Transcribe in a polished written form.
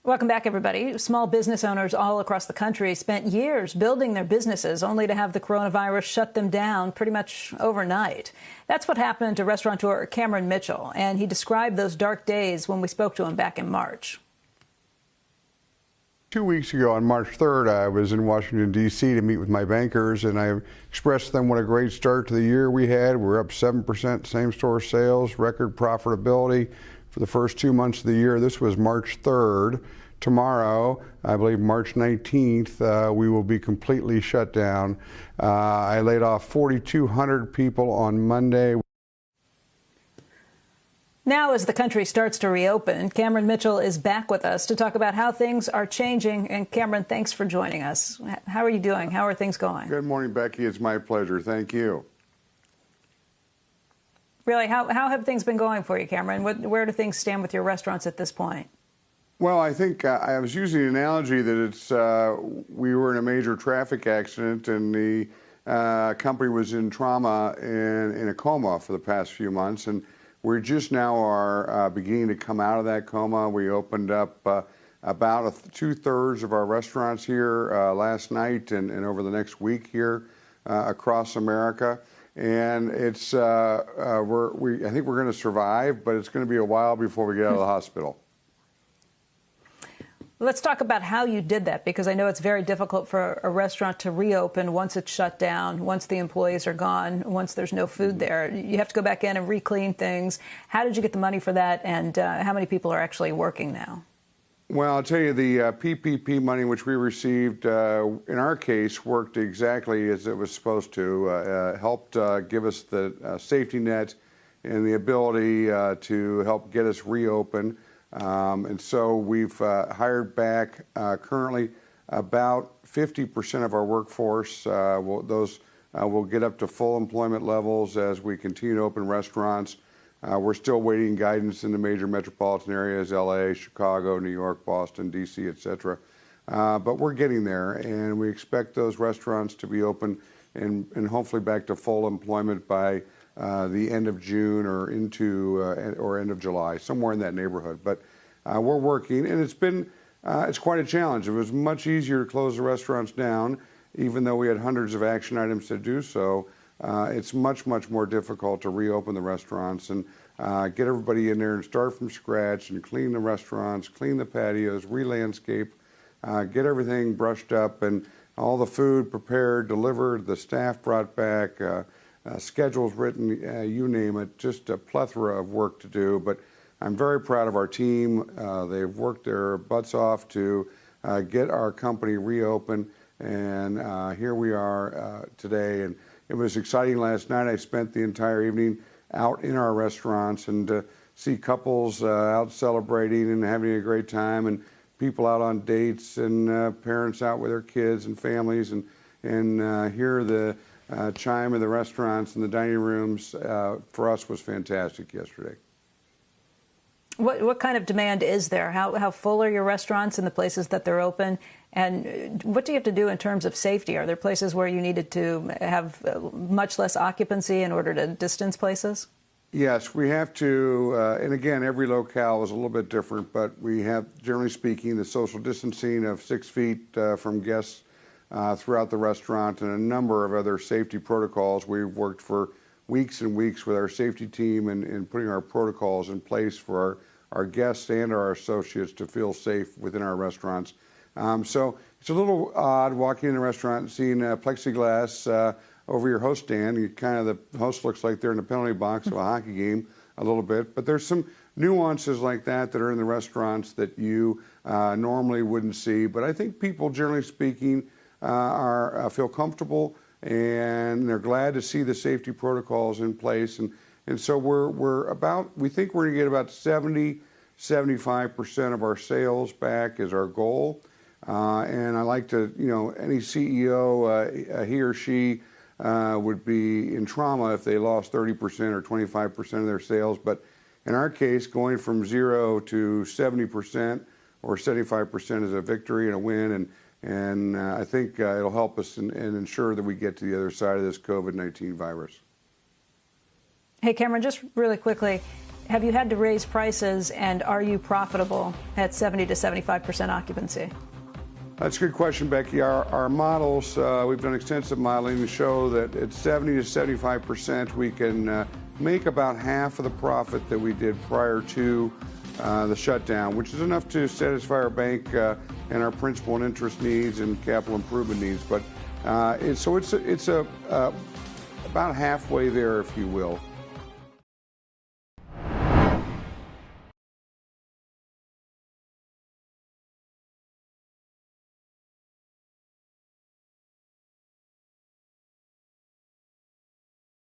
Welcome back, everybody. Small business owners all across the country spent years building their businesses only to have the coronavirus shut them down pretty much overnight. That's what happened to restaurateur Cameron Mitchell, and he described those dark days when we spoke to him back in March. 2 weeks ago, on March 3rd, I was in Washington, D.C. to meet with my bankers, and I expressed to them what a great start to the year we had. We're up 7% same-store sales, record profitability for the first 2 months of the year. This was March 3rd. Tomorrow, I believe March 19th, we will be completely shut down. I laid off 4,200 people on Monday. Now, as the country starts to reopen, Cameron Mitchell is back with us to talk about how things are changing. And Cameron, thanks for joining us. How are you doing? How are things going? Good morning, Becky. It's my pleasure. Thank you. Really, how have things been going for you, Cameron? Where do things stand with your restaurants at this point? Well, I think I was using the analogy that it's we were in a major traffic accident and the company was in trauma and in a coma for the past few months, and we just now are beginning to come out of that coma. We opened up about 2/3 of our restaurants here last night and over the next week here across America. And it's I think we're going to survive, but it's going to be a while before we get out of the hospital. Let's talk about how you did that, because I know it's very difficult for a restaurant to reopen once it's shut down, once the employees are gone, once there's no food there. You have to go back in and re-clean things. How did you get the money for that, and how many people are actually working now? Well, I'll tell you, the PPP money which we received, in our case, worked exactly as it was supposed to. Helped give us the safety net and the ability to help get us reopened. And so we've hired back currently about 50% of our workforce. Those will get up to full employment levels as we continue to open restaurants. We're still waiting guidance in the major metropolitan areas, LA, Chicago, New York, Boston, DC, et cetera. But we're getting there, and we expect those restaurants to be open and hopefully back to full employment by the end of June or into or end of July, somewhere in that neighborhood. But we're working, and it's quite a challenge. It was much easier to close the restaurants down, even though we had hundreds of action items to do so. It's much more difficult to reopen the restaurants and get everybody in there and start from scratch and clean the restaurants, clean the patios, re-landscape, get everything brushed up and all the food prepared, delivered, the staff brought back, schedules written, you name it, just a plethora of work to do. But I'm very proud of our team. They've worked their butts off to get our company reopened, and here we are today. And it was exciting last night. I spent the entire evening out in our restaurants and to see couples out celebrating and having a great time, and people out on dates, and parents out with their kids and families, and hear the chime of the restaurants and the dining rooms for us was fantastic yesterday. What kind of demand is there? How full are your restaurants in the places that they're open? And what do you have to do in terms of safety? Are there places where you needed to have much less occupancy in order to distance places? Yes, we have to, and again, every locale is a little bit different, but we have, generally speaking, the social distancing of 6 feet from guests throughout the restaurant, and a number of other safety protocols. We've worked for weeks and weeks with our safety team and putting our protocols in place for our guests and our associates to feel safe within our restaurants. So it's a little odd walking in a restaurant and seeing plexiglass over your host stand. The host looks like they're in the penalty box of a hockey game a little bit, but there's some nuances like that that are in the restaurants that you normally wouldn't see. But I think people, generally speaking, feel comfortable, and they're glad to see the safety protocols in place. And so we think we're going to get about 70-75% of our sales back is our goal. And I like to, any CEO, he or she would be in trauma if they lost 30% or 25% of their sales. But in our case, going from 0 to 70% or 75% is a victory and a win. And I think it'll help us and ensure that we get to the other side of this COVID-19 virus. Hey, Cameron, just really quickly, Have you had to raise prices, and are you profitable at 70 to 75% occupancy? That's a good question, Becky. Our models, we've done extensive modeling to show that at 70 to 75%, we can make about half of the profit that we did prior to the shutdown, which is enough to satisfy our bank and our principal and interest needs and capital improvement needs. But it's about halfway there, if you will.